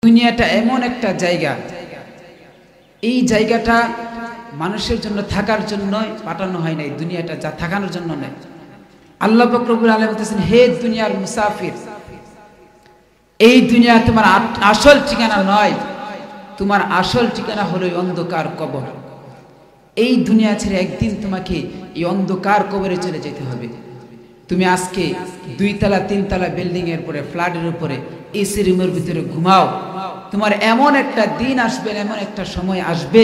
দুনিয়াটা এমন একটা জায়গা, এই জায়গাটা মানুষের জন্য থাকার জন্য পাঠানো হয় নাই, দুনিয়াটা যা থাকানোর জন্য নয়। আল্লাহ পাক রব্বুল আলামিন বলতেছেন, হে দুনিয়ার মুসাফির, এই দুনিয়া তোমার আসল ঠিকানা নয়, তোমার আসল ঠিকানা হলো অন্ধকার কবর। এই দুনিয়া ছেড়ে একদিন তোমাকে এই অন্ধকার কবরে চলে যেতে হবে। তুমি আজকে 2 তলা 3 তলা বিল্ডিং এর উপরে, ফ্ল্যাটের উপরে, এসি রুমের ভিতরে ঘুমাও, তোমার এমন একটা দিন আসবে, এমন একটা সময় আসবে,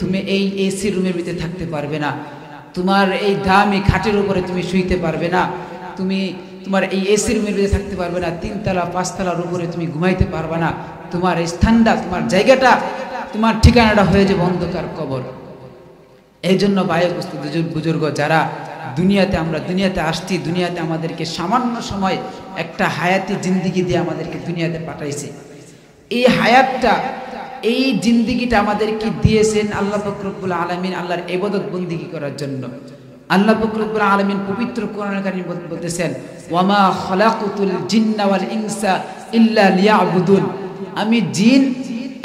তুমি এই এসি রুমের ভিতরে থাকতে পারবে না, তোমার এই দামি খাটের উপরে তুমি শুইতে পারবে না, তুমি তোমার এই এসি রুমের ভিতরে থাকতে পারবে না, 3 তলা 5 তলার উপরে তুমি ঘুমাইতে পারবে না। তোমার স্থানটা, তোমার জায়গাটা, তোমার ঠিকানাটা হয়ে যাবে অন্ধকার কবর। এই জন্য বায়ক বুজুর্গ, যারা আমরা দুনিয়াতে আসছি, দুনিয়াতে আমাদেরকে সামান্য সময় একটা হায়াতি জিন্দিগি দিয়ে আমাদেরকে দুনিয়াতে পাঠাইছে। এই হায়াতটা, এই জিন্দিগিটা আমাদেরকে দিয়েছেন আল্লাহ পাক রব্বুল আলামিন আল্লাহর ইবাদত বন্দেগী করার জন্য। আল্লাহ পাক রব্বুল আলামিন পবিত্র কোরআন কারীমে বলতেছেন, ওয়ামা খালাকুতুল জিন্না ওয়াল ইনসা ইল্লা লিয়াবুদুন, আমি জিন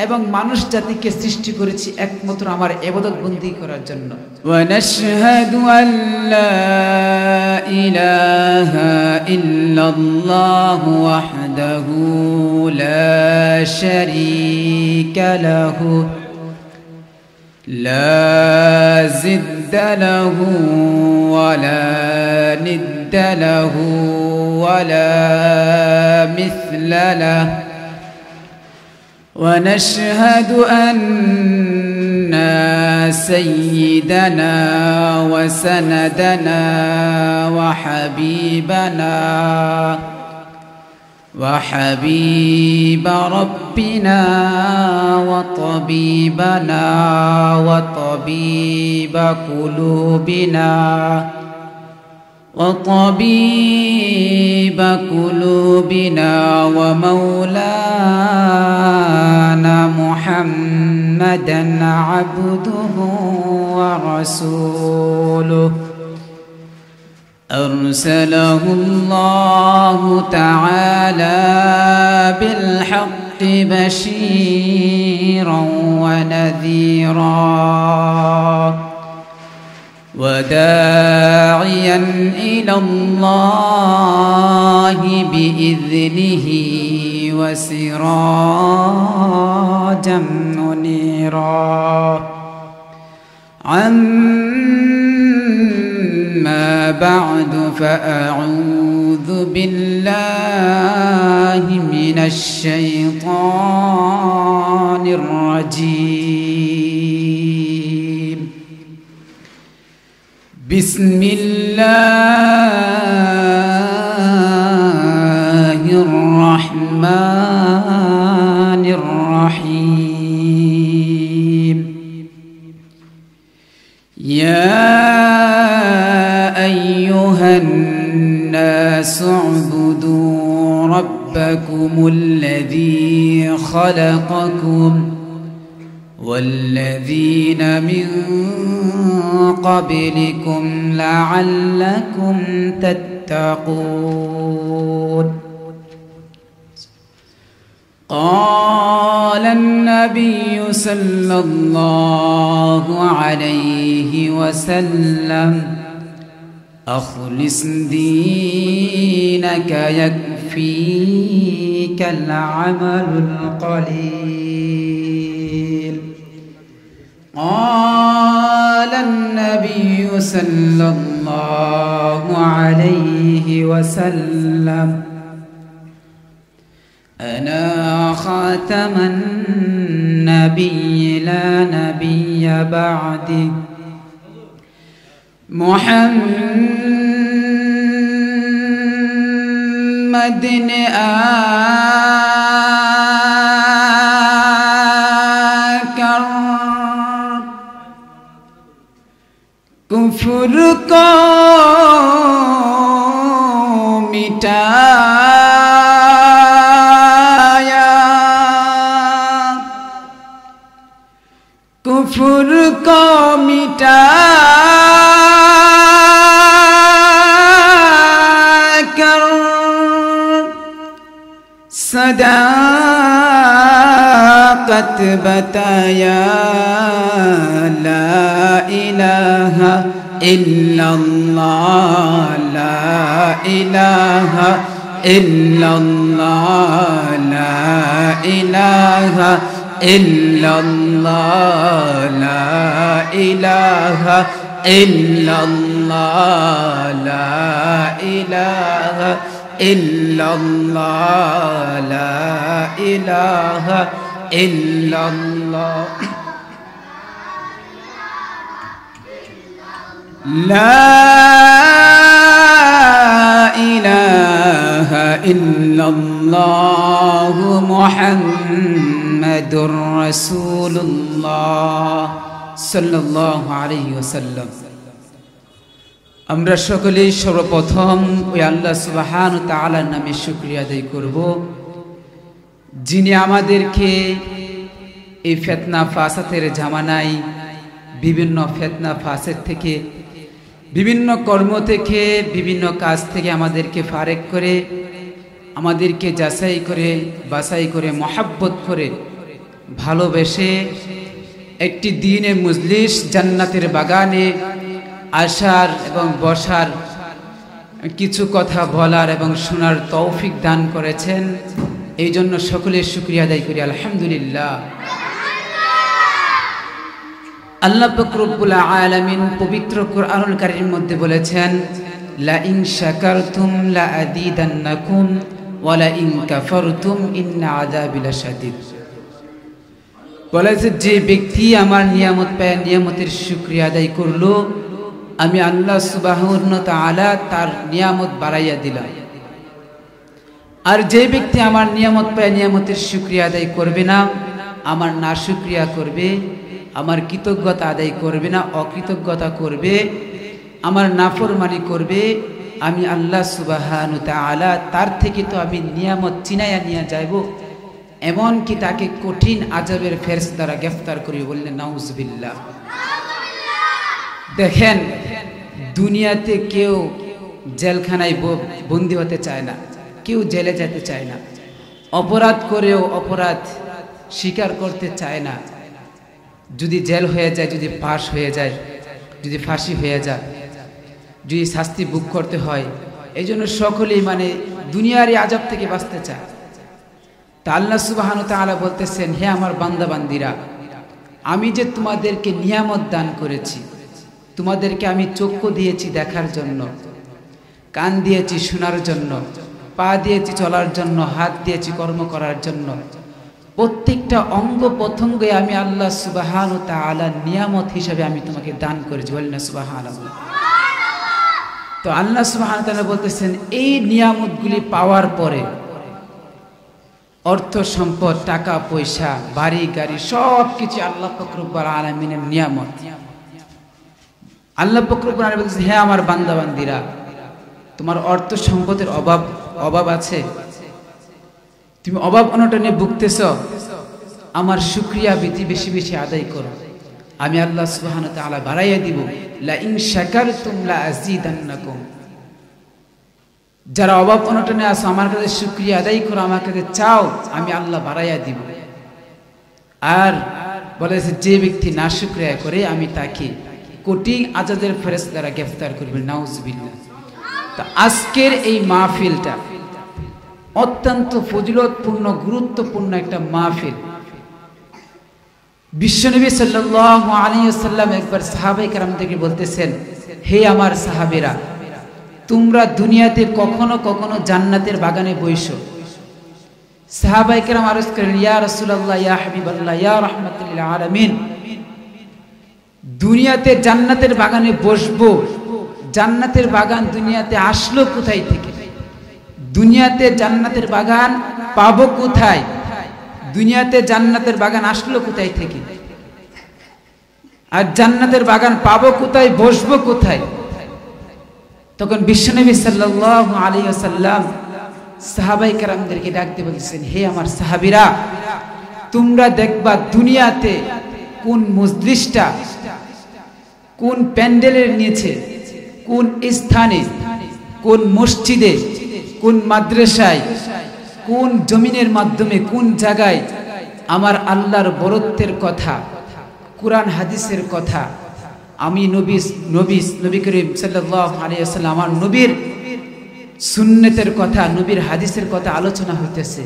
এবং মানুষ জাতিকে সৃষ্টি করেছি একমাত্র আমার ইবাদত বন্দেগী করার জন্য। ওয়া নাশহাদু আল্লা ইলাহা ইল্লাল্লাহু ওয়াহদাহু লা শারীকা লাহু লা জিদ্দা লাহু ওয়া লা নিদ্দা লাহু ওয়া লা মিছলা লাহু ونشهد أن سيدنا وسندنا وحبيب ربنا وطبيبنا وطبيب قلوبنا ومولانا محمدا عبده ورسوله أرسله الله تعالى بالحق بشيرا ونذيرا وداعيا إلى الله بإذنه وسراجا منيرا أما بعد فأعوذ بالله من الشيطان الرجيم بسم الله الرحمن الرحيم يا أيها الناس اعبدوا ربكم الذي خلقكم والذين من قبلكم لعلكم تتقون قال النبي صلى الله عليه وسلم أخلص دينك يكفيك العمل القليل قال النبي صلى الله عليه وسلم أنا خاتم النبي لا نبي بعدي محمد آكر कुफ्र को मिटाया कुफ्र को मिटाकर सदा قد بتايا لا إله إلا الله لا إله إلا الله لا إله إلا الله لا إله إلا الله لا إله إلا الله لا إله إلا الله لا إله إلا الله محمد رسول الله صلى الله عليه وسلم আমরা সকলেই সর্বপ্রথম ওই আল্লাহ সুবহানাহু ওয়া তাআলার নামে শুকরিয়া আদায় করব যিনি আমাদেরকে এই ফিতনা ফাসাদের জামানায় বিভিন্ন ফিতনা ফাসাদ থেকে বিভিন্ন কর্ম থেকে বিভিন্ন কাজ থেকে আমাদেরকে ফারেক করে আমাদেরকে যাচাই করে বাছাই করে মহব্বত করে ভালোবেসে একটি দ্বীনে মজলিস জান্নাতের বাগানে আসার এবং বসার কিছু কথা বলার এবং শোনার তৌফিক দান করেছেন এই জন্য সকলের শুকরিয়া আদায় করি আলহামদুলিল্লাহ আল্লাহ পাক রব্বুল আলামিন পবিত্র কোরআনুল কারীমের মধ্যে বলেছেন লা ইন শাকারতুম লা আযীদান্নাকুম ওয়া লা ইন কাফারতুম ইন্না আযাবি লাশাদীদ বলেছে যে ব্যক্তি আমার নিয়ামত পায় নিয়ামতের শুকরিয়া আদায় করলো আমি আল্লাহ সুবহানাহু ওয়া তাআলা তার নিয়ামত বাড়াইয়া দিলাম আর যে ব্যক্তি আমার নিয়ামত পায় নিয়ামতের শুকরিয়া আদায় করবে না আমার নাশুকরিয়া করবে আমার কৃতজ্ঞতা আদায় করবে না অকৃতজ্ঞতা করবে আমার নাফরমানি করবে আমি আল্লাহ সুবহানাহু ওয়া তাআলা তার থেকে তো আমি নিয়ামত চিনাইয়া নিয়ে যাইব এমন কি তাকে কঠিন আযাবের ফেরেশতা দ্বারা গ্রেফতার করি বললেন নাউজুবিল্লাহ দেখেন দুনিয়াতে কেউ জেলখানায় বন্দী হতে চায় না কেউ জেলে যেতে চায় না অপরাধ করেও অপরাধ স্বীকার করতে চায় না যদি জেল হয়ে যায় যদি পাশ হয়ে যায় যদি ফাঁসি হয়ে যায় যদি শাস্তি ভোগ করতে হয় এই জন্য সকলেই মানে দুনিয়ার এই আযাব থেকে বাঁচতে চায় তা আল্লাহ সুবহানাহু ওয়া তাআলা বলতেছেন হে আমার বান্দা বান্দিরা আমি যে তোমাদেরকে নিয়ামত দান করেছি তোমাদেরকে আমি চক্ষু দিয়েছি দেখার জন্য কান দিয়েছি শোনার জন্য পা দিয়েছি চলার জন্য হাত দিয়েছি কর্ম করার জন্য প্রত্যেকটা অঙ্গ প্রত্যঙ্গে আমি আল্লাহ সুবহানাহু ওয়া তাআলা নিয়ামত হিসেবে আমি তোমাকে দান করেছি বলেন না সুবহানাল্লাহ তো আল্লাহ সুবহানাহু ওয়া তাআলা বলতেছেন এই নিয়ামতগুলি পাওয়ার পরে অর্থ সম্পদ টাকা পয়সা বাড়ি গাড়ি সব কিছু আল্লাহ পাক রব্বুল আলামিনের নিয়ামত আল্লাহ পাক রব্বুল আলামিন বলতেছেন হে আমার বান্দা বান্দিরা তোমার অর্থ সম্পদের অভাব আছে তুমি অভাব অনটনে ভুগতেছ আমার শুকরিয়া বেশি বেশি আদায় করো আমি আল্লাহ সুবহানাহু ওয়া তাআলা বাড়াইয়া দিব লা ইন শাকারতুম লা আযীদান্নাকুম যারা অভাব অনটনে আছো আমার কাছে শুকরিয়া আদায় করো আমার কাছে চাও আমি আল্লাহ বাড়াইয়া দিব আর বলেছে যে ব্যক্তি না শুকরিয়া করে আমি তাকে কঠিন আযাবের ফেরেশতা দ্বারা গ্রেফতার করব নাউজুবিল্লাহ তো আজকের এই মাহফিলটা অত্যন্ত ফজিলতপূর্ণ গুরুত্বপূর্ণ একটা মাহফিল বিশ্বনবী সাল্লাল্লাহু আলাইহি ওয়াসাল্লাম একবার সাহাবায়ে কেরামদেরকে বলতেছেন হে আমার সাহাবীরা তোমরা দুনিয়াতে কখনো কখনো জান্নাতের বাগানে বসো সাহাবায়ে কেরাম আরজ করেন ইয়া রাসূলুল্লাহ ইয়া হাবিবাল্লাহ ইয়া রাহমাতুল লিল আলামিন দুনিয়াতে জান্নাতের বাগানে বসবো জান্নাতের বাগান দুনিয়াতে আসলো কোথায় থেকে দুনিয়াতে জান্নাতের বাগান পাবো কোথায় দুনিয়াতে জান্নাতের বাগান আসলো কোথায় থেকে আর জান্নাতের বাগান পাবো কোথায় বসবো কোথায় তখন বিশ্বনবী সাল্লাল্লাহু আলাইহি ওয়াসাল্লাম সাহাবায়ে কেরামদেরকে ডাকতে বলেছেন হে আমার সাহাবীরা তোমরা দেখবা দুনিয়াতে কোন মজলিসটা কোন প্যান্ডেলের নিচে কোন স্থানে কোন মসজিদে কোন মাদ্রাসায় কোন জমিনের মাধ্যমে কোন জায়গায় আমার আল্লাহর বরত্বের কথা, কুরআন হাদিসের কথা, আমি নবী করিম সাল্লাল্লাহু আলাইহি ওয়াসাল্লাম আমার নবীর সুন্নতের কথা, নবীর হাদিসের কথা আলোচনা হইতেছে।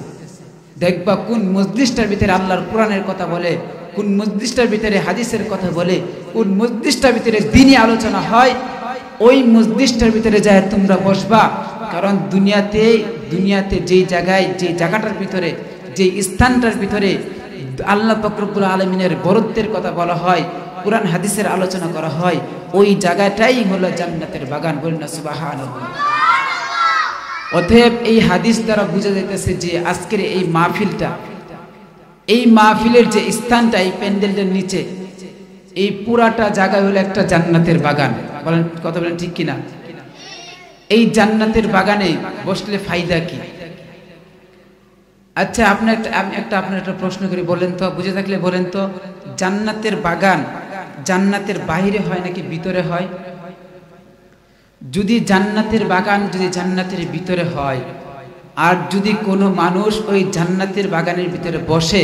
দেখবা কোন মজলিসটার ভিতরে আল্লাহর কোরআনের কথা বলে, কোন মজলিসটার ভিতরে হাদিসের কথা বলে, কোন মজলিসটার ভিতরে দ্বীনি আলোচনা হয়, ওই মজলিসটার ভিতরে যায় তোমরা বসবা। কারণ দুনিয়াতে যেই জায়গাটার ভিতরে, যে স্থানটার ভিতরে আল্লাহ পাক রব্বুল আলামিনের বরত্বের কথা বলা হয়, কুরআন হাদিসের আলোচনা করা হয়, ওই জায়গাটাই হলো জান্নাতের বাগান। বলেন না সুবহানাল্লাহ। অতএব এই হাদিস দ্বারা বোঝা যাইতেছে যে আজকের এই মাহফিলটা, এই মাহফিলের যে স্থানটা, এই প্যান্ডেলটার নিচে, এই পুরাটা জায়গা হলো একটা জান্নাতের বাগান। বলেন, কথা বলেন ঠিক কিনা? এই জান্নাতের বাগানে বসলে ফায়দা কি? আচ্ছা, আমি আপনার একটা প্রশ্ন করি, বলেন তো, বুঝে থাকলে বলেন তো, জান্নাতের বাগান জান্নাতের বাইরে হয় নাকি ভিতরে হয়? যদি জান্নাতের বাগান যদি জান্নাতের ভিতরে হয়, আর যদি কোনো মানুষ ওই জান্নাতের বাগানের ভিতরে বসে,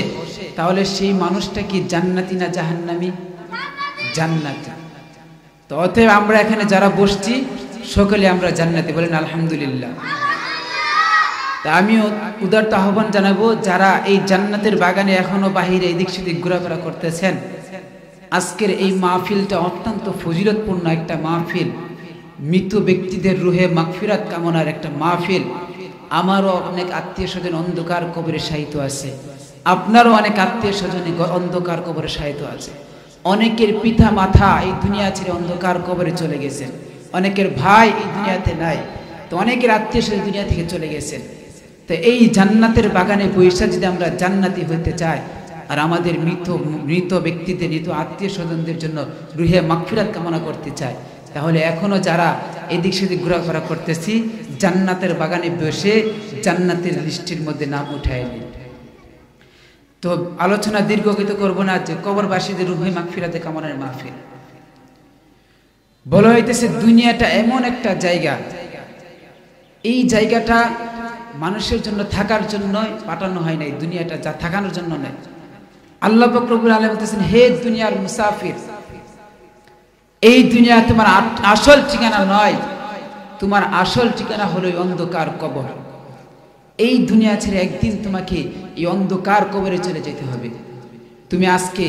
তাহলে সেই মানুষটা কি জান্নাতি না জাহান্নামী? জান্নাতি। তো অতএব আমরা এখানে যারা বসছি সকলে আমরা জান্নাতি। বলেন আলহামদুলিল্লাহ। তা আমিও উদারত আহ্বান জানাবো, যারা এই জান্নাতের বাগানে এখনো বাহিরে এদিক সেদিক ঘোরাফেরা করতেছেন, আজকের এই মাহফিলটা অত্যন্ত ফজিলতপূর্ণ একটা মাহফিল, মৃত ব্যক্তিদের রুহে মাগফিরাত কামনার একটা মাহফিল। আমারও অনেক আত্মীয় স্বজন অন্ধকার কবরে শায়িত আছে, আপনারও অনেক আত্মীয় স্বজন অন্ধকার কবরে শায়িত আছে। অনেকের পিতা মাতা এই দুনিয়া ছেড়ে অন্ধকার কবরে চলে গেছেন, অনেকের ভাই এই দুনিয়াতে নাই, তো অনেকের আত্মীয় স্বজন দুনিয়া থেকে চলে গেছেন। তো এই জান্নাতের বাগানে বৈশা যদি আমরা জান্নাতি হইতে চাই, আর আমাদের মৃত ব্যক্তিদের, মৃত আত্মীয় স্বজনদের জন্য রুহে মাগফিরাত কামনা করতে চাই, তাহলে এখনো যারা এদিক সেদিক ঘোরাফেরা করতেছি, জান্নাতের বাগানে বসে জান্নাতের লিস্টের মধ্যে নাম উঠায় নিই। তো আলোচনা দীর্ঘকৃত করব না, যে কবরবাসীদের রুহে মাগফিরাতে কামনার মাহফিল। বলা হইতেছে দুনিয়াটা এমন একটা জায়গা, এই জায়গাটা মানুষের জন্য থাকার জন্য পাঠানো হয় নাই, দুনিয়াটা যা থাকানোর জন্য নয়। আল্লাহ পাক রব্বুল আলামিন বলতেছেন, হে দুনিয়ার মুসাফির, এই দুনিয়া তোমার আসল ঠিকানা নয়, তোমার আসল ঠিকানা হলো অন্ধকার কবর। এই দুনিয়া ছেড়ে একদিন তোমাকে এই অন্ধকার কবরে চলে যেতে হবে। তুমি আজকে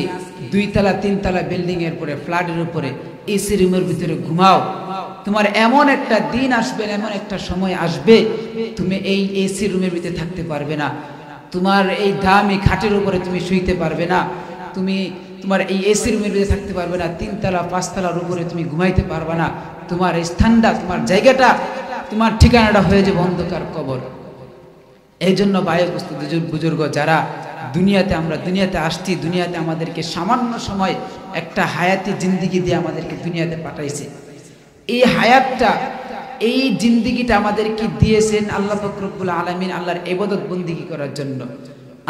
2 তলা 3 তলা বিল্ডিং এর পরে, ফ্ল্যাটের উপরে, এসি রুমের ভিতরে ঘুমাও, তোমার এমন একটা দিন আসবে, এমন একটা সময় আসবে, তুমি এই এসি রুমের ভিতরে থাকতে পারবে না, তোমার এই দামি খাটের উপরে তুমি শুইতে পারবে না, তোমার এই এসি রুমের ভিতরে থাকতে পারবে না, 3 তলা 5 তলার উপরে তুমি ঘুমাইতে পারবে না। তোমার স্থানটা, তোমার জায়গাটা, তোমার ঠিকানাটা হয়ে যাবে অন্ধকার কবর। এই জন্য বুজুর্গ যারা আমরা দুনিয়াতে আসছি, দুনিয়াতে আমাদেরকে সামান্য সময় একটা হায়াতি জিন্দিগি দিয়ে আমাদেরকে দুনিয়াতে পাঠাইছে। এই হায়াতটা, এই জিন্দিগিটা আমাদেরকে দিয়েছেন আল্লাহ পাক রব্বুল আলামিন আল্লাহর ইবাদত বন্দেগী করার জন্য।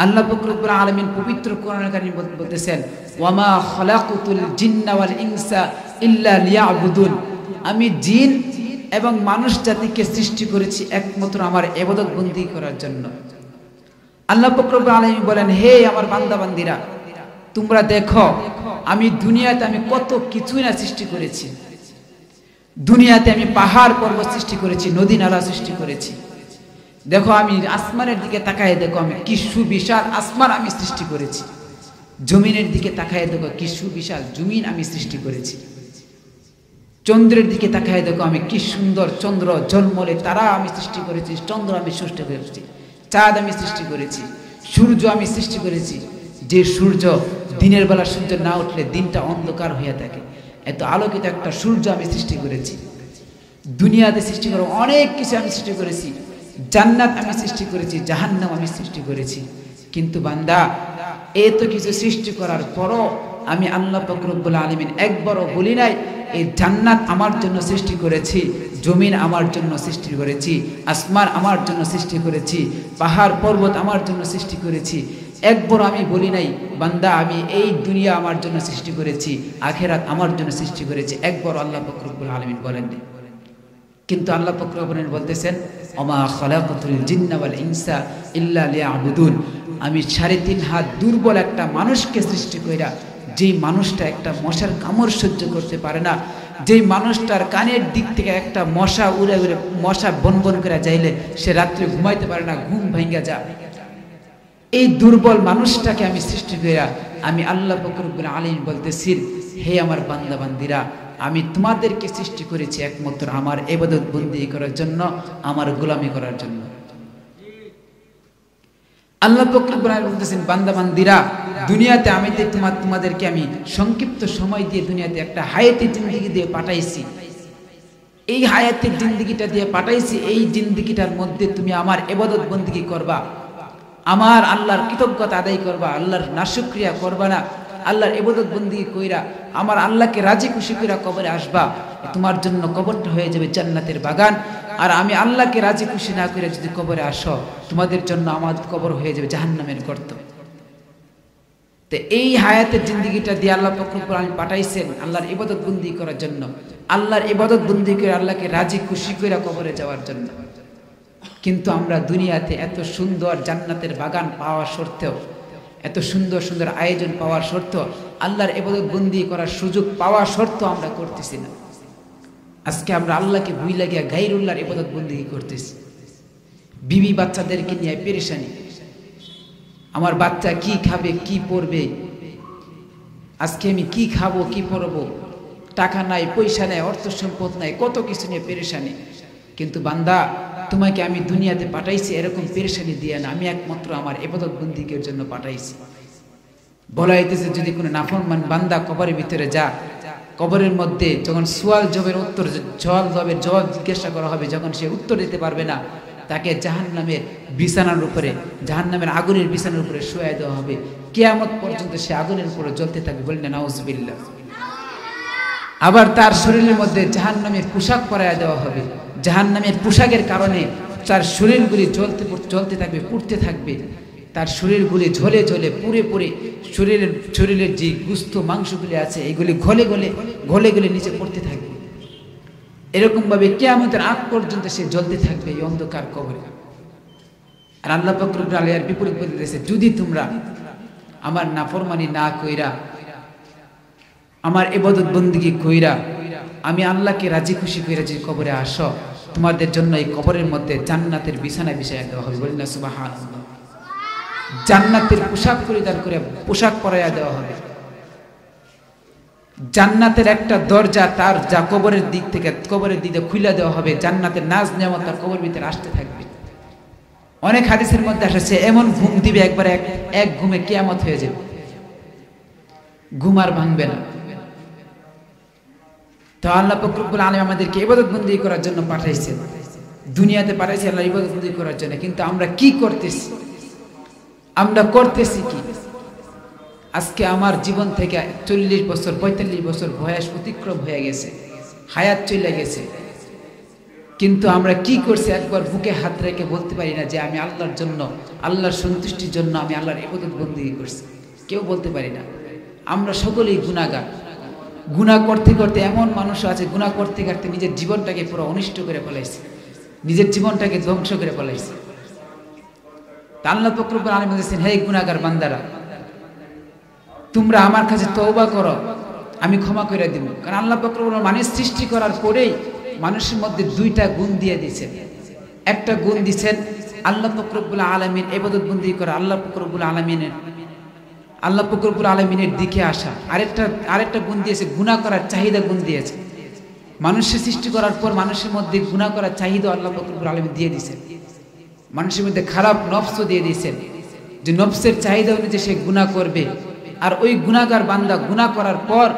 আল্লাহ পাক রব্বুল আলামিন পবিত্র কোরআনে কারীমে বলতেছেন, ওয়ামা খালাকুতুল জিন্না ওয়াল ইনসা ইল্লা লিয়াবুদুন, আমি জিন এবং মানুষ জাতিকে সৃষ্টি করেছি একমাত্র আমার ইবাদত বন্দেগী করার জন্য। আল্লাহ পাক রব্বুল আলামিন বলেন, হে আমার বান্দা বান্দীরা, তোমরা দেখো আমি দুনিয়াতে আমি কত কিছুই না সৃষ্টি করেছি। দুনিয়াতে আমি পাহাড় পর্বত সৃষ্টি করেছি, নদী নালা সৃষ্টি করেছি। দেখো আমি আসমানের দিকে তাকায় দেখো, আমি কি সুবিশাল আসমান আমি সৃষ্টি করেছি। জমিনের দিকে তাকায় দেখো, কি সুবিশাল জমিন আমি সৃষ্টি করেছি। চন্দ্রের দিকে তাকায় দেখো, আমি কি সুন্দর চন্দ্র, ঝলমলে তারা আমি সৃষ্টি করেছি, চন্দ্র আমি সৃষ্টি করেছি, চাঁদ আমি সৃষ্টি করেছি, সূর্য আমি সৃষ্টি করেছি। যে সূর্য দিনের বেলা সূর্য না উঠলে দিনটা অন্ধকার হয়ে থাকে, এত আলোকিত একটা সূর্য আমি সৃষ্টি করেছি। দুনিয়াতে সৃষ্টি করে অনেক কিছু আমি সৃষ্টি করেছি, জান্নাত আমি সৃষ্টি করেছি, জাহান্নাম আমি সৃষ্টি করেছি। কিন্তু বান্দা, এত কিছু সৃষ্টি করার পরও আমি আল্লাহ পাক রব্বুল আলামিন একবারও বলি নাই এই জান্নাত আমার জন্য সৃষ্টি করেছি, জমিন আমার জন্য সৃষ্টি করেছি, আসমান আমার জন্য সৃষ্টি করেছি, পাহাড় পর্বত আমার জন্য সৃষ্টি করেছি। একবার আমি বলি নাই বান্দা আমি এই দুনিয়া আমার জন্য সৃষ্টি করেছি, আখিরাত আমার জন্য সৃষ্টি করেছি, একবার আল্লাহ পাক রব্বুল আলামিন বলেননি। কিন্তু আল্লাহ পাক রব্বুল আলামিন বলতেছেন, ওমা খালাকাতুল জিন্না ওয়াল ইনসা ইল্লা লিয়াবুদুন, আমি 3.5 হাত দুর্বল একটা মানুষকে সৃষ্টি কইরা, যেই মানুষটা একটা মশার কামড় সহ্য করতে পারে না, যেই মানুষটার কানের দিক থেকে একটা মশা উড়ে উড়ে মশা বনবন করে যাইলে সে রাত্রে ঘুমাইতে পারে না, ঘুম ভাঙ্গা যায়, এই দুর্বল মানুষটাকে আমি সৃষ্টি কইরা আমি আল্লাহ পাক রব্বুল আলামিন বলতেছি, হে আমার বান্দা বান্দিরা, আমি তোমাদেরকে সৃষ্টি করেছি একমাত্র আমার ইবাদত বন্দেগী করার জন্য, আমার গোলামি করার জন্য। আল্লাহ পাক রব্বুল আলামিন বলতেছেন, বান্দা বান্দিরা, দুনিয়াতে আমি তোমাদেরকে আমি সংক্ষিপ্ত সময় দিয়ে দুনিয়াতে একটা হায়াতি জিন্দেগি দিয়ে পাঠাইছি। এই হায়াতের জিন্দেগিটা দিয়ে পাঠাইছি, এই জিন্দেগিটার মধ্যে তুমি আমার ইবাদত বন্দেগী করবা, আমার আল্লাহর কৃতজ্ঞতা আদায় করবা, আল্লাহর নাশুকরিয়া করবা না, আল্লাহর ইবাদত বন্দেগী কইরা আমার আল্লাহকে রাজি খুশি কইরা কবরে আসবা। তোমার জন্য কবরটা হয়ে যাবে জান্নাতের বাগান। আর আমি আল্লাহকে রাজি খুশি না করে যদি কবরে আসো, তোমাদের জন্য আমার কবর হয়ে যাবে জাহান্নামের গর্ত। তো এই হায়াতের জিন্দেগিটা দিয়ে আল্লাহ পাক রব্বুল আলামিন পাঠাইছেন আল্লাহর ইবাদত বন্দেগী করার জন্য, আল্লাহর ইবাদত বন্দেগী করে আল্লাহকে রাজি খুশি কইরা কবরে যাওয়ার জন্য। কিন্তু আমরা দুনিয়াতে এত সুন্দর জান্নাতের বাগান পাওয়া সত্ত্বেও, এত সুন্দর সুন্দর আয়োজন পাওয়ার সত্ত্বেও, আল্লাহর ইবাদত বন্দেগী করার সুযোগ পাওয়া সত্ত্বেও আমরা করতেছি না। আজকে আমরা আল্লাহকে ভুইলা গিয়া গায়রুল্লাহর ইবাদত বন্দেগী করতেছি। বিবি বাচ্চাদেরকে নিয়ে পেরেশানি, আমার বাচ্চা কি খাবে, কি পরবে, আজকে আমি কি খাবো, কি পরবো, টাকা নাই, পয়সা নাই, অর্থ সম্পদ নাই, কত কিছু নিয়ে পেরেশানি। কিন্তু বান্দা, তোমাকে আমি দুনিয়াতে পাঠাইছি এরকম পেরেশানি দিয়ে না, আমি একমাত্র আমার ইবাদত বন্দেগীর জন্য পাঠাইছি। বলা হইতেছে, যদি কোনো নাফরমান বান্দা কবরের ভিতরে যা, কবরের মধ্যে যখন সওয়াল জবের উত্তর, জবাব জিজ্ঞাসা করা হবে, যখন সে উত্তর দিতে পারবে না, তাকে জাহান্নামের বিছানার উপরে, জাহান্নামের আগুনের বিছানার উপরে শুয়াই দেওয়া হবে। কিয়ামত পর্যন্ত সে আগুনের উপরে জ্বলতে থাকবে, বলেন না নাউজুবিল্লাহ। আবার তার শরীরের মধ্যে জাহান্নামের পোশাক পরাইয়া দেওয়া হবে, জাহান্নামের পোশাকের কারণে তার শরীরগুলি জ্বলতে থাকবে, পুড়তে থাকবে, তার শরীরগুলি ঝলে ঝলে পুড়ে পুড়ে শরীরের যে গুস্ত মাংসগুলি আছে এগুলি ঘলে গলে নিচে পড়তে থাকবে। এরকম ভাবে কিয়ামতের আগ পর্যন্ত সে জ্বলতে থাকবে এই অন্ধকার কবরে। আর আল্লাহ পাক রব্বুল আলামিন বিপরীত বলতেছে, যদি তোমরা আমার নাফরমানি না কইরা, আমার ইবাদত বন্দেগী কইরা আমি আল্লাহকে রাজি খুশি কইরা যদি কবরে আসো, তোমাদের জন্য এই কবরের মধ্যে জান্নাতের বিছানা বিছাইয়া দেওয়া হবে, বলেন না সুবহানাল্লাহ। জান্নাতের পোশাক পরিধান করে পোশাক পরাইয়া দেওয়া হবে। জান্নাতের একটা দরজা তার যা কবরের দিকে খুলে দেওয়া হবে, জান্নাতের নাজ নেয়ামত তার কবর ভিতরে আসতে থাকবে। অনেক হাদিসের মধ্যে আসছে, এমন ঘুম দিবে একবার এক ঘুমে কিয়ামত হয়ে যাবে, ঘুম আর ভাঙবে না। তো আল্লাহ পাক রব্বুল আলামিন আমাদেরকে ইবাদত বন্দেগী করার জন্য পাঠাইছেন, দুনিয়াতে পাঠাইছে আল্লাহ ইবাদত বন্দেগী করার জন্য। কিন্তু আমরা কি করতেছি, আমরা করতেছি কি? আজকে আমার জীবন থেকে 40 বছর 45 বছর বয়স অতিক্রম হয়ে গেছে, হায়াত চলে গেছে, কিন্তু আমরা কি করছি একবার বুকে হাত রেখে বলতে পারি না যে আমি আল্লাহর জন্য, আল্লাহর সন্তুষ্টির জন্য আমি আল্লাহর ইবাদত বন্দেগী করছি। কেউ বলতে পারি না। আমরা সকলেই গুনাহগার। গুনাহ করতে করতে এমন মানুষ আছে, গুনাহ করতে করতে নিজের জীবনটাকে পুরো অনিষ্ট করে ফেলাইছে, নিজের জীবনটাকে ধ্বংস করে ফেলাইছে। আল্লাহ পাক রব্বুল আলামিন বলেছেন, হে গুনাহগার বান্দারা, তোমরা আমার কাছে তওবা করো, আমি ক্ষমা করে দিব। কারণ আল্লাহ পাক রব্বুল আলামিন মানুষ সৃষ্টি করার পরেই মানুষের মধ্যে 2টা গুণ দিয়ে দিয়েছেন। একটা গুণ দিয়েছেন আল্লাহ পাক রব্বুল আলামিন ইবাদত বন্দেগী করা, আল্লাহ পাক রব্বুল আলামিনের দিকে আসা। আরেকটা গুণ দিয়েছে গুনাহ করার চাহিদা গুণ দিয়েছে। মানুষের সৃষ্টি করার পর মানুষের মধ্যে গুনাহ করার চাহিদা আল্লাহ পাক রব্বুল আলামিন দিয়ে দিয়েছেন। মানুষের মধ্যে খারাপ নফসও দিয়ে দিয়েছেন, যে নফসের চাহিদা অনুযায়ী সে গুনাহ করবে। আর ওই গুনাহগার বান্দা গুনাহ করার পর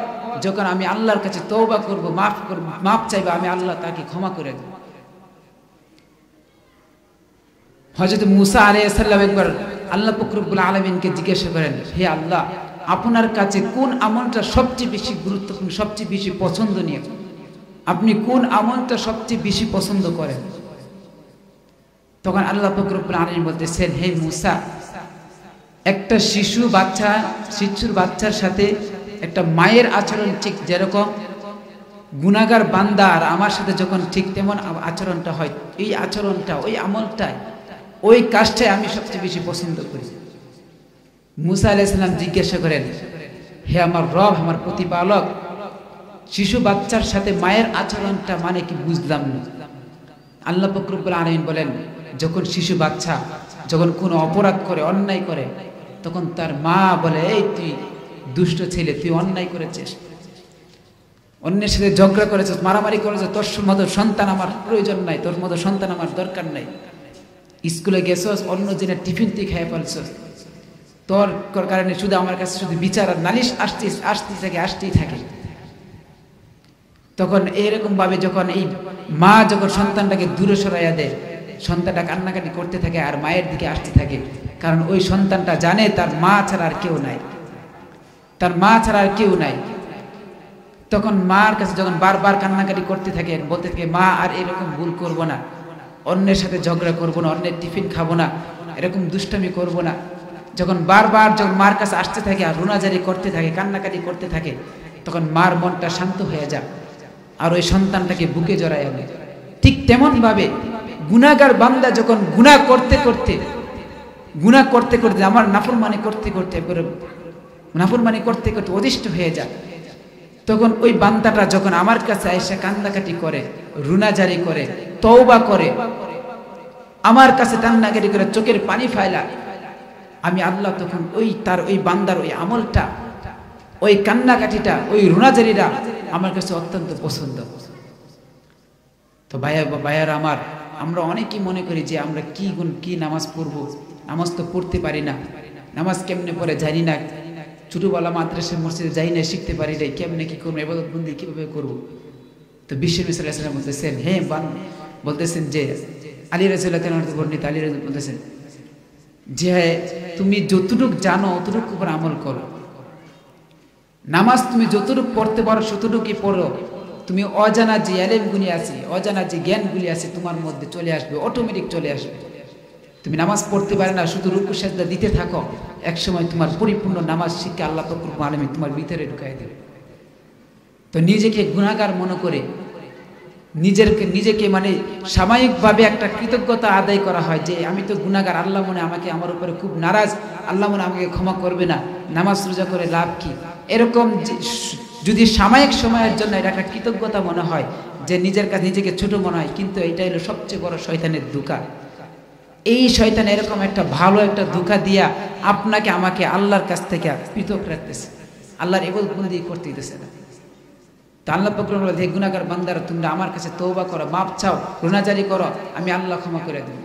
যখন আমি আল্লাহর কাছে তওবা করব, মাফ চাইবো, আমি আল্লাহ তাকে ক্ষমা করে দেব। হযরত মুসা আলাইহিস সালাম একবার আল্লাহ পাক রব্বুল আলামিনকে জিজ্ঞাসা করেন, হে আল্লাহ, আপনার কাছে কোন আমলটা সবচেয়ে বেশি গুরুত্বপূর্ণ, সবচেয়ে বেশি পছন্দনীয়? আপনি কোন আমলটা সবচেয়ে বেশি পছন্দ করেন? তখন আল্লাহ পাক রব্বুল আলামিন বলতেছেন, হে মুসা, একটা শিশুর বাচ্চার সাথে একটা মায়ের আচরণ ঠিক যেরকম গুনাহগার বান্দা আর আমার সাথে যখন ঠিক তেমন আচরণটা হয়, এই আচরণটা, ওই আমলটাই, ওই কাজটাই আমি সবচেয়ে বেশি পছন্দ করি। মুসা আলাইহিস সালাম জিজ্ঞাসা করেন, হে আমার রব, আমার প্রতিপালক, শিশু বাচ্চার সাথে মায়ের আচরণটা মানে কি বুঝলাম না। আল্লাহ পাক রব্বুল আলামিন বলেন, যখন শিশু বাচ্চা যখন কোনো অপরাধ করে, অন্যায় করে, তখন তার মা বলে, এই তুই দুষ্ট ছেলে, তুই অন্যায় করেছিস, অন্যের সাথে ঝগড়া করেছিস, মারামারি করেছিস, তোর মতো সন্তান আমার প্রয়োজন নাই, তোর মতো সন্তান আমার দরকার নাই। স্কুলে গেছস, অন্য জনের টিফিন তুই খেয়ে ফেলছস, তোর কারণে শুধু আমার কাছে শুধু বিচার আর নালিশ আসতেই থাকে। তখন এরকম ভাবে যখন এই মা যখন সন্তানটাকে দূরে সরাইয়া দেয়, সন্তানটা কান্নাকাটি করতে থাকে আর মায়ের দিকে আসতে থাকে, কারণ ওই সন্তানটা জানে তার মা ছাড়া আর কেউ নাই, তার মা ছাড়া আর কেউ নাই। তখন মার কাছে যখন বারবার কান্নাকাটি করতে থাকে, বলতে থাকে, মা আর এরকম ভুল করব না, অন্যের সাথে ঝগড়া করব না, অন্যের টিফিন খাবো না, এরকম দুষ্টামি করব না। যখন বারবার যখন মার কাছে আসতে থাকে আর রুনাজারি করতে থাকে, কান্নাকাটি করতে থাকে, তখন মার মনটা শান্ত হয়ে যায় আর ওই সন্তানটাকে বুকে জড়ায় আনে। ঠিক তেমন ভাবে গুনাহগার বান্দা যখন গুনাহ করতে করতে আমার নাফরমানি করতে করতে অদিষ্ট হয়ে যায়, তখন ওই বান্দাটা যখন আমার কাছে এসে কান্নাকাটি করে, রুনাজারি করে, তওবা করে, আমার কাছে কান্নাকাটি করে চোখের পানি ফায়লা, আমি আল্লাহ তখন ওই বান্দার ওই আমলটা, ওই কান্নাকাটিটা, ওই রুনাজারিটা আমার কাছে অত্যন্ত পছন্দ। তো ভাইয়ারা আমার, আমরা অনেকেই মনে করি যে আমরা কি নামাজ পড়বো, নামাজ তো পড়তে পারি না, নামাজ কেমনে পড়ে জানি না, ছোটবেলা মাদ্রাসা মসজিদে যাই না, শিখতে পারি না, কেমনে কি করবো, ইবাদত বন্দি কিভাবে করবো। তো বিশ্ব নবী সাল্লাল্লাহু আলাইহি ওয়াসাল্লাম বলতেছেন, বলতেছেন যে আলী রাদিয়াল্লাহু তাআলা বর্ণিত, আলী রাদিয়াল্লাহু বলতেছেন যে তুমি যতটুকু জানো অতটুকু উপর আমল করো, নামাজ তুমি যতটুকু পড়তে পারো ততটুকুই পড়ো, তুমি অজানা যে এলেমগুলি আছে, অজানা যে জ্ঞানগুলি আছে তোমার মধ্যে চলে আসবে, অটোমেটিক চলে আসবে। তুমি নামাজ পড়তে পারে না, শুধু রুকু সিজদা দিতে থাকো, একসময় তোমার পরিপূর্ণ নামাজ শিখে আল্লাহ পাক রব্বুল আলামিন তোমার ভিতরে ঢুকাই দেবে। তো নিজেকে গুনাহগার মনে করে নিজেকে মানে সাময়িকভাবে একটা কৃতজ্ঞতা আদায় করা হয় যে আমি তো গুনাহগার, আল্লাহ মনে আমাকে, আমার উপরে খুব নারাজ, আল্লাহ মনে আমাকে ক্ষমা করবে না, নামাজ রোজা করে লাভ কি, এরকম যদি সাময়িক সময়ের জন্য এটা একটা কৃতজ্ঞতা মনে হয়, যে নিজের কাছে নিজেকে ছোট মনে হয়, কিন্তু এটা হলো সবচেয়ে বড় শয়তানের ধোঁকা। এই শয়তান এরকম একটা ভালো একটা ধোঁকা দিয়া আপনাকে আমাকে আল্লাহর কাছ থেকে পৃথক রাখতেছে, আল্লাহর ইবাদত বন্দেগী করতে দিতেছে না। তো আল্লাহ পাক রব্বুল আলামিন, হে গুনাহগার বান্দারা, তোমরা আমার কাছে তওবা করো, মাপ চাও, রুনাজারি করো, আমি আল্লাহ ক্ষমা করে দেব।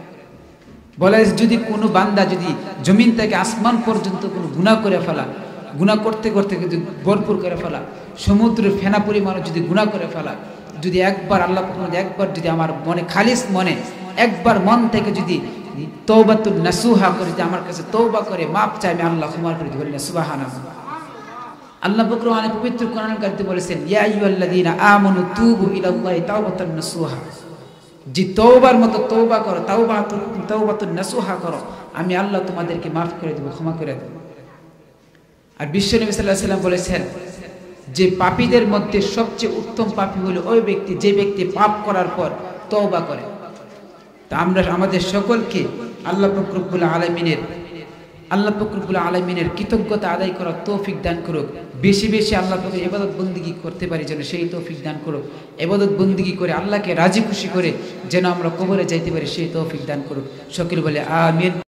বলে যদি কোনো বান্দা যদি জমিন থেকে আসমান পর্যন্ত কোনো গুনাহ করে ফেলা, গুনাহ করতে করতে যদি ভরপুর করে ফেলা, সমুদ্রের ফেনা পরিমাণ যদি গুনাহ করে ফেলা, যদি একবার আল্লাহ পাক একবার যদি আমার মনে খালিস মনে একবার মন থেকে যদি তওবাতুন নাসুহা করে, যে আমার কাছে তওবা করে মাপ চাই, আমি আল্লাহ ক্ষমা করে দেব। সুবহানাল্লাহ। আল্লাহ পাক রব্বুল পবিত্র কোরআন কারিমে বলেছেন, ইয়া আইয়ুহাল্লাযীনা আমানু তুবু ইলাল্লাহি তাওবাতান নাসুহা, যে তওবার মতো তওবা করো, তাওবাতুন নাসুহা করো, আমি আল্লাহ তোমাদেরকে মাফ করে দেব, ক্ষমা করে দেব। আর বিশ্ব নবী সাল্লাল্লাহু আলাইহি ওয়াসাল্লাম বলেছেন যে পাপীদের মধ্যে সবচেয়ে উত্তম পাপী হলো ওই ব্যক্তি যে ব্যক্তি পাপ করার পর তওবা করে। তা আমরা আমাদের সকলকে আল্লাহ পাক রব্বুল আলামিনের কৃতজ্ঞতা আদায় করার তৌফিক দান করুক, বেশি বেশি আল্লাহ পাকের ইবাদত বন্দেগী করতে পারি যেন সেই তৌফিক দান করুক, ইবাদত বন্দেগী করে আল্লাহকে রাজি খুশি করে যেন আমরা কবরে যাইতে পারি সেই তৌফিক দান করুক। সকলে বলে আমিন।